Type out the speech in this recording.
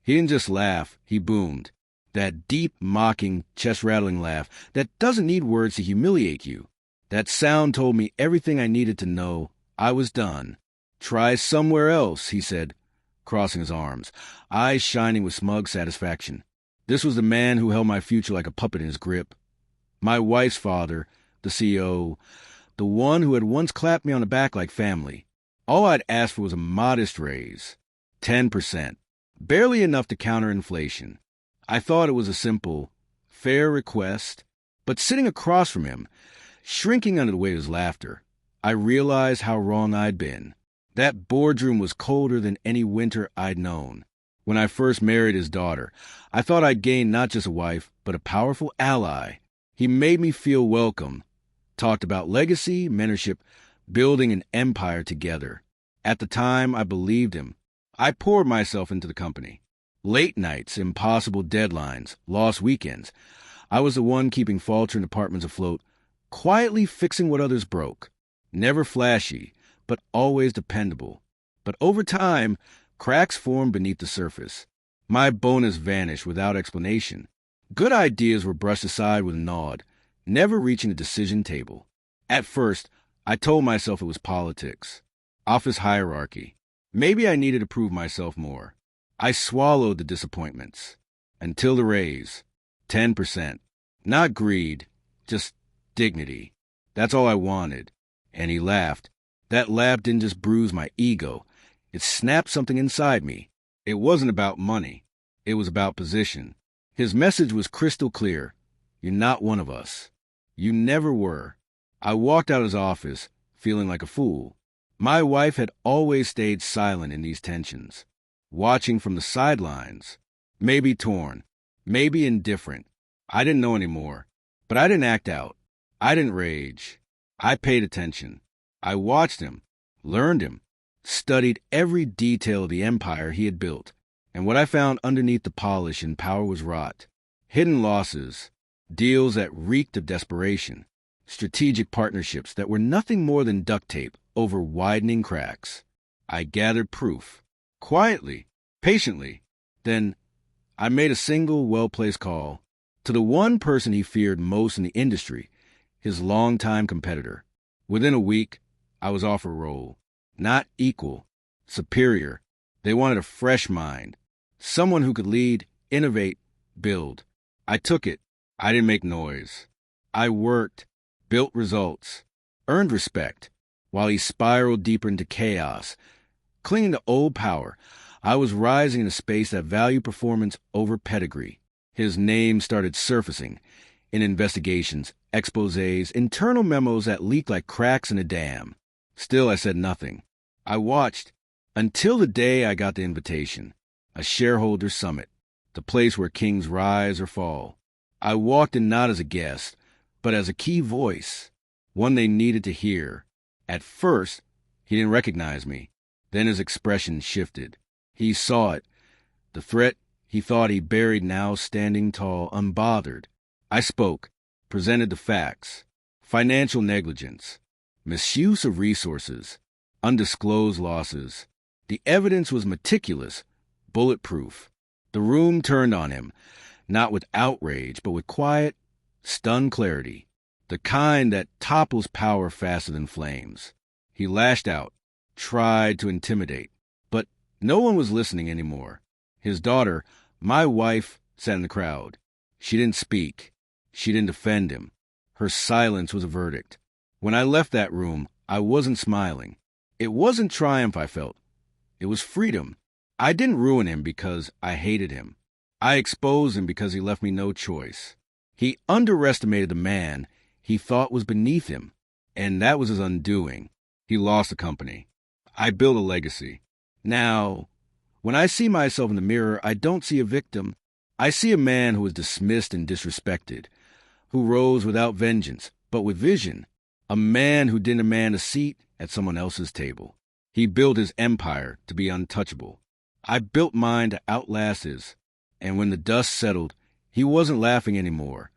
He didn't just laugh, he boomed. That deep, mocking, chest-rattling laugh that doesn't need words to humiliate you. That sound told me everything I needed to know. I was done. Try somewhere else, he said, crossing his arms, eyes shining with smug satisfaction. This was the man who held my future like a puppet in his grip. My wife's father, the CEO, the one who had once clapped me on the back like family. All I'd asked for was a modest raise. 10%. Barely enough to counter inflation. I thought it was a simple, fair request, but sitting across from him, shrinking under the weight of his laughter, I realized how wrong I'd been. That boardroom was colder than any winter I'd known. When I first married his daughter, I thought I'd gained not just a wife, but a powerful ally. He made me feel welcome, talked about legacy, mentorship, building an empire together. At the time, I believed him. I poured myself into the company. Late nights, impossible deadlines, lost weekends. I was the one keeping faltering departments afloat, quietly fixing what others broke. Never flashy, but always dependable. But over time, cracks formed beneath the surface. My bonus vanished without explanation. Good ideas were brushed aside with a nod, never reaching the decision table. At first, I told myself it was politics, office hierarchy. Maybe I needed to prove myself more. I swallowed the disappointments. Until the raise. 10%. Not greed, just dignity. That's all I wanted. And he laughed. That laugh didn't just bruise my ego. It snapped something inside me. It wasn't about money. It was about position. His message was crystal clear. You're not one of us. You never were. I walked out of his office, feeling like a fool. My wife had always stayed silent in these tensions, watching from the sidelines, maybe torn, maybe indifferent. I didn't know anymore, but I didn't act out. I didn't rage. I paid attention. I watched him, learned him, studied every detail of the empire he had built, and what I found underneath the polish and power was rot. Hidden losses, deals that reeked of desperation, strategic partnerships that were nothing more than duct tape over widening cracks. I gathered proof. Quietly, patiently. Then I made a single, well-placed call to the one person he feared most in the industry, his longtime competitor. Within a week, I was offered a role. Not equal, superior. They wanted a fresh mind, someone who could lead, innovate, build. I took it. I didn't make noise. I worked, built results, earned respect, while he spiraled deeper into chaos. Clinging to old power, I was rising in a space that valued performance over pedigree. His name started surfacing in investigations, exposés, internal memos that leaked like cracks in a dam. Still, I said nothing. I watched until the day I got the invitation, a shareholder summit, the place where kings rise or fall. I walked in not as a guest, but as a key voice, one they needed to hear. At first, he didn't recognize me. Then his expression shifted. He saw it. The threat he thought he buried now standing tall, unbothered. I spoke, presented the facts. Financial negligence, misuse of resources, undisclosed losses. The evidence was meticulous, bulletproof. The room turned on him, not with outrage, but with quiet, stunned clarity, the kind that topples power faster than flames. He lashed out, tried to intimidate, but no one was listening anymore. His daughter, my wife, sat in the crowd. She didn't speak. She didn't defend him. Her silence was a verdict. When I left that room, I wasn't smiling. It wasn't triumph I felt. It was freedom. I didn't ruin him because I hated him. I exposed him because he left me no choice. He underestimated the man he thought was beneath him, and that was his undoing. He lost the company. I built a legacy. Now, when I see myself in the mirror, I don't see a victim. I see a man who was dismissed and disrespected, who rose without vengeance, but with vision. A man who didn't demand a seat at someone else's table. He built his empire to be untouchable. I built mine to outlast his. And when the dust settled, he wasn't laughing anymore.